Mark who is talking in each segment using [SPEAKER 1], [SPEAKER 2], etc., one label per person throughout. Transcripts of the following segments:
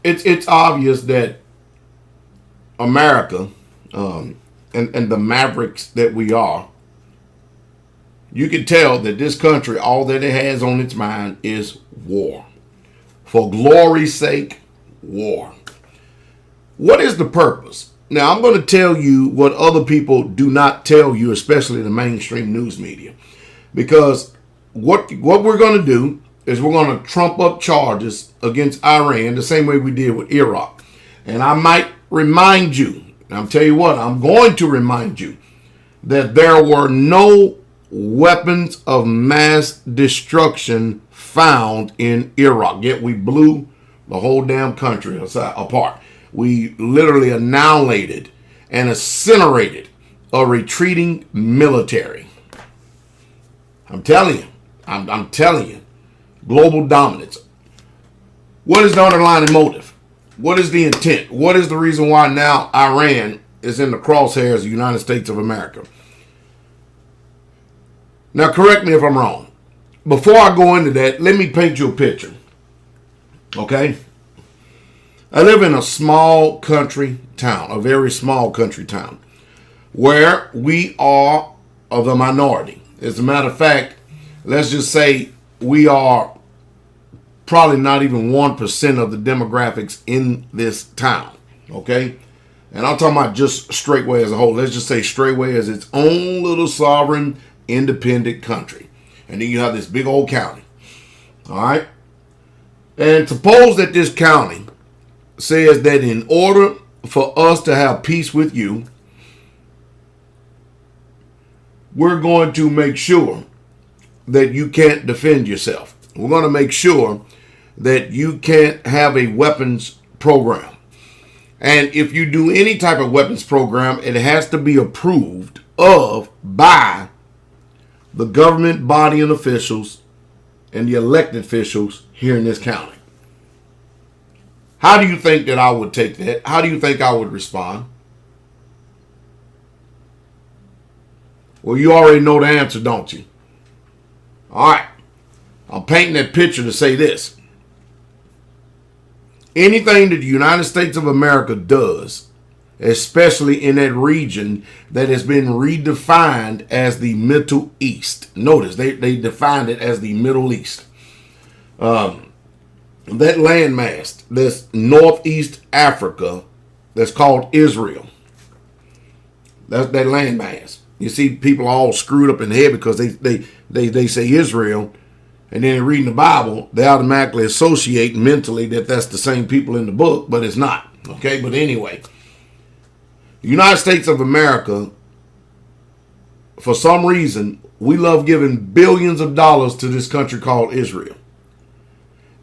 [SPEAKER 1] it's obvious that America, and the mavericks that we are, you can tell that this country, all that it has on its mind is war. For glory's sake, war. What is the purpose? Now, I'm going to tell you what other people do not tell you, especially the mainstream news media. Because what we're going to do is we're going to trump up charges against Iran the same way we did with Iraq. And I might remind you, I'm tell you what, I'm going to remind you that there were no weapons of mass destruction found in Iraq. Yet we blew the whole damn country apart. We literally annihilated and incinerated a retreating military. I'm telling you. I'm telling you. Global dominance. What is the underlying motive? What is the intent? What is the reason why now Iran is in the crosshairs of the United States of America? Now, correct me if I'm wrong. Before I go into that, let me paint you a picture. Okay? I live in a small country town, a very small country town, where we are of the minority. As a matter of fact, let's just say we are probably not even 1% of the demographics in this town. Okay? And I'm talking about just Straightway as a whole. Let's just say Straightway as its own little sovereign, independent country. And then you have this big old county. All right? And suppose that this county says that in order for us to have peace with you, we're going to make sure that you can't defend yourself. We're going to make sure that you can't have a weapons program. And if you do any type of weapons program, it has to be approved of by the government body and officials and the elected officials here in this county. How do you think that I would take that? How do you think I would respond? Well, you already know the answer, don't you? All right. I'm painting that picture to say this. Anything that the United States of America does, especially in that region that has been redefined as the Middle East. Notice, they defined it as the Middle East. That landmass, that's Northeast Africa, that's called Israel. That's that landmass. You see people all screwed up in the head because they say Israel, and then reading the Bible, they automatically associate mentally that that's the same people in the book, but it's not. Okay, but anyway, the United States of America, for some reason, we love giving billions of dollars to this country called Israel.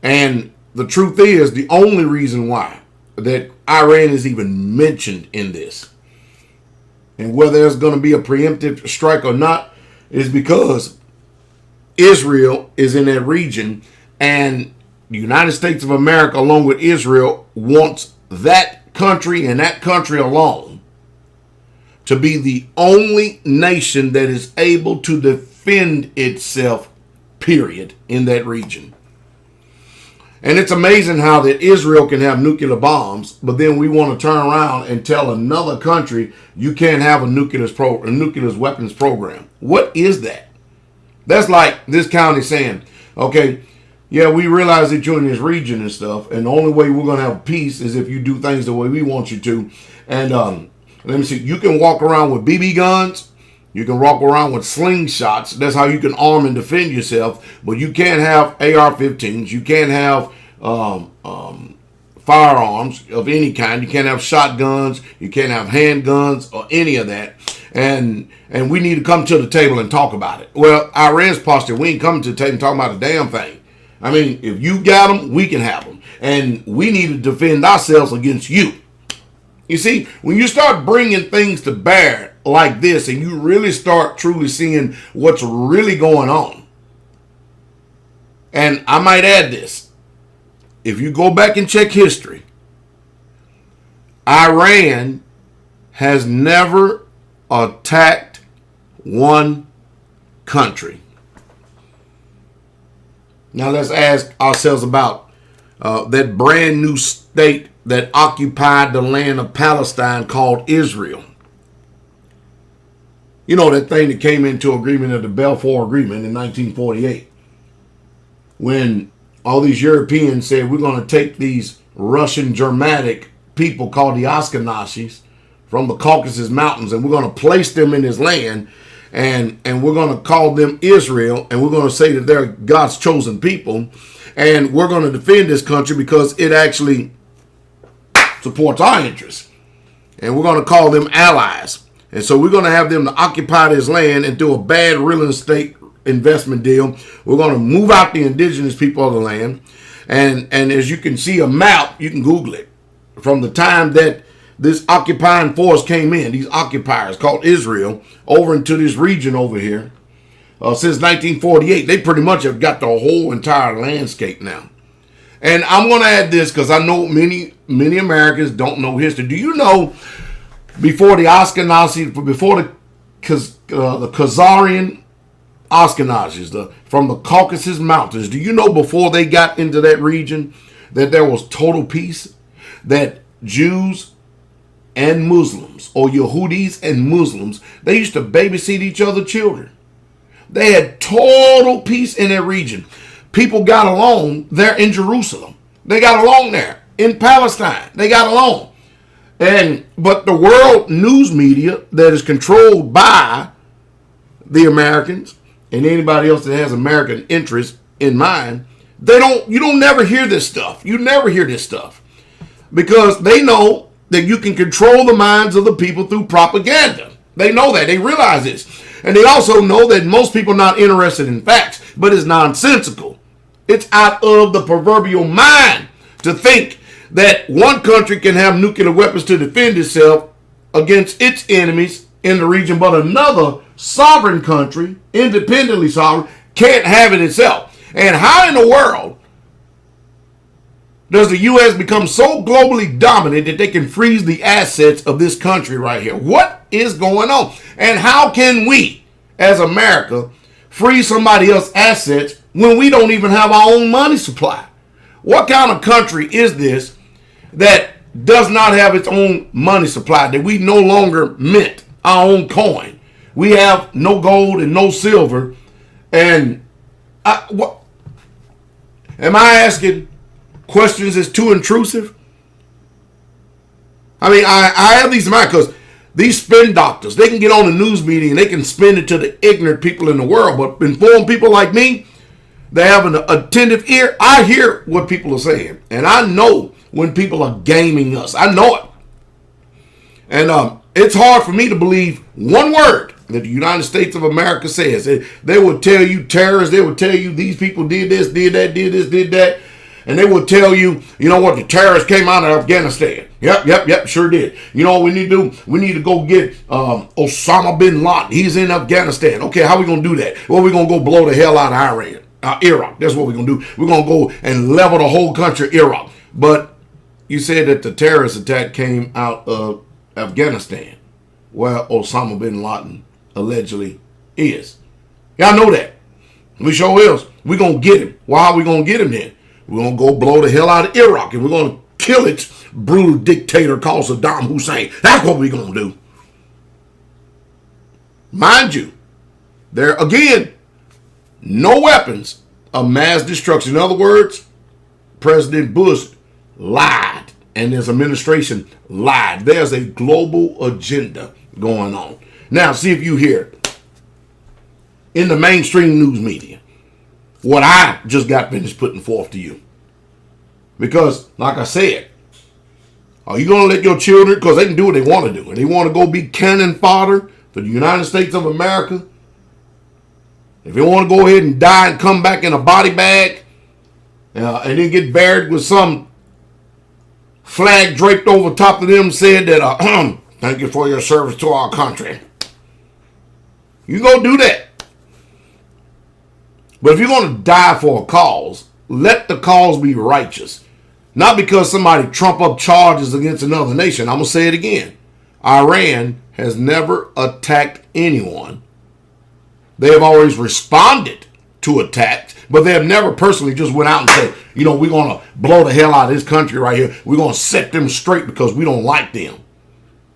[SPEAKER 1] And the truth is, the only reason why that Iran is even mentioned in this, and whether there's going to be a preemptive strike or not, is because Israel is in that region, and the United States of America, along with Israel, wants that country and that country alone to be the only nation that is able to defend itself, period, in that region. And it's amazing how that Israel can have nuclear bombs, but then we want to turn around and tell another country you can't have a nuclear weapons program. What is that? That's like this county saying, okay, yeah, we realize that you're in this region and stuff, and the only way we're going to have peace is if you do things the way we want you to. And let me see, you can walk around with BB guns. You can walk around with slingshots. That's how you can arm and defend yourself. But you can't have AR-15s. You can't have firearms of any kind. You can't have shotguns. You can't have handguns or any of that. And we need to come to the table and talk about it. Well, Iran's posture, we ain't coming to the table and talking about a damn thing. I mean, if you got them, we can have them. And we need to defend ourselves against you. You see, when you start bringing things to bear like this and you really start truly seeing what's really going on, and I might add this, if you go back and check history, Iran has never attacked one country. Now let's ask ourselves about that brand new state that occupied the land of Palestine called Israel. You know, that thing that came into agreement at the Balfour Agreement in 1948, when all these Europeans said, we're going to take these Russian Germanic people called the Ashkenazis from the Caucasus Mountains, and we're going to place them in this land, and we're going to call them Israel, and we're going to say that they're God's chosen people, and we're going to defend this country because it actually supports our interests, and we're going to call them allies. And so we're going to have them to occupy this land and do a bad real estate investment deal. We're going to move out the indigenous people of the land. And as you can see a map, you can Google it, from the time that this occupying force came in, these occupiers called Israel, over into this region over here, since 1948, they pretty much have got the whole entire landscape now. And I'm going to add this because I know many Americans don't know history. Do you know, before the Ashkenazi, before the Khazarian Ashkenazis, from the Caucasus Mountains, do you know before they got into that region that there was total peace? That Jews and Muslims, or Yehudis and Muslims, they used to babysit each other's children. They had total peace in that region. People got along there in Jerusalem. They got along there in Palestine. They got along. But the world news media that is controlled by the Americans and anybody else that has American interest in mind, you don't never hear this stuff. You never hear this stuff because they know that you can control the minds of the people through propaganda. They know that. They realize this. And they also know that most people are not interested in facts, but it's nonsensical. It's out of the proverbial mind to think that one country can have nuclear weapons to defend itself against its enemies in the region, but another sovereign country, independently sovereign, can't have it itself. And how in the world does the U.S. become so globally dominant that they can freeze the assets of this country right here? What is going on? And how can we, as America, freeze somebody else's assets when we don't even have our own money supply? What kind of country is this that does not have its own money supply, that we no longer mint our own coin? We have no gold and no silver. And what am I asking questions that's too intrusive? I mean, I have these in mind because these spin doctors, they can get on the news media and they can spin it to the ignorant people in the world. But informed people like me, they have an attentive ear. I hear what people are saying. And I know when people are gaming us. I know it. And it's hard for me to believe one word that the United States of America says. They will tell you terrorists. They will tell you these people did this, did that, did this, did that. And they will tell you, you know what, the terrorists came out of Afghanistan. Yep, sure did. You know what we need to do? We need to go get Osama bin Laden. He's in Afghanistan. Okay, how are we going to do that? Well, we're going to go blow the hell out of Iraq. That's what we're going to do. We're going to go and level the whole country, Iraq. But you said that the terrorist attack came out of Afghanistan, where Osama bin Laden allegedly is. Y'all know that. We sure is. We're going to get him. Why are we going to get him then? We're going to go blow the hell out of Iraq, and we're going to kill its brutal dictator called Saddam Hussein. That's what we're going to do. Mind you, there again, no weapons of mass destruction. In other words, President Bush lied, and his administration lied. There's a global agenda going on. Now, see if you hear in the mainstream news media what I just got finished putting forth to you. Because, like I said, are you going to let your children, because they can do what they want to do, and they want to go be cannon fodder for the United States of America, if they want to go ahead and die and come back in a body bag, and then get buried with some flag draped over top of them, said that, thank you for your service to our country. You go do that. But if you're going to die for a cause, let the cause be righteous. Not because somebody trump up charges against another nation. I'm going to say it again. Iran has never attacked anyone. They have always responded to attacks, but they have never personally just went out and said, you know, we're going to blow the hell out of this country right here. We're going to set them straight because we don't like them.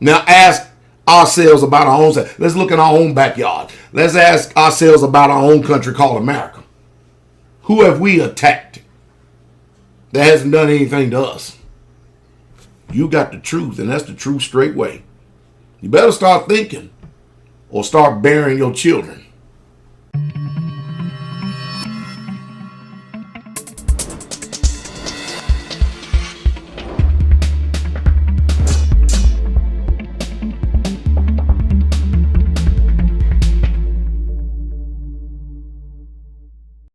[SPEAKER 1] Now ask ourselves about our own. Let's look in our own backyard. Let's ask ourselves about our own country called America. Who have we attacked that hasn't done anything to us? You got the truth, and that's the truth straight way. You better start thinking or start burying your children.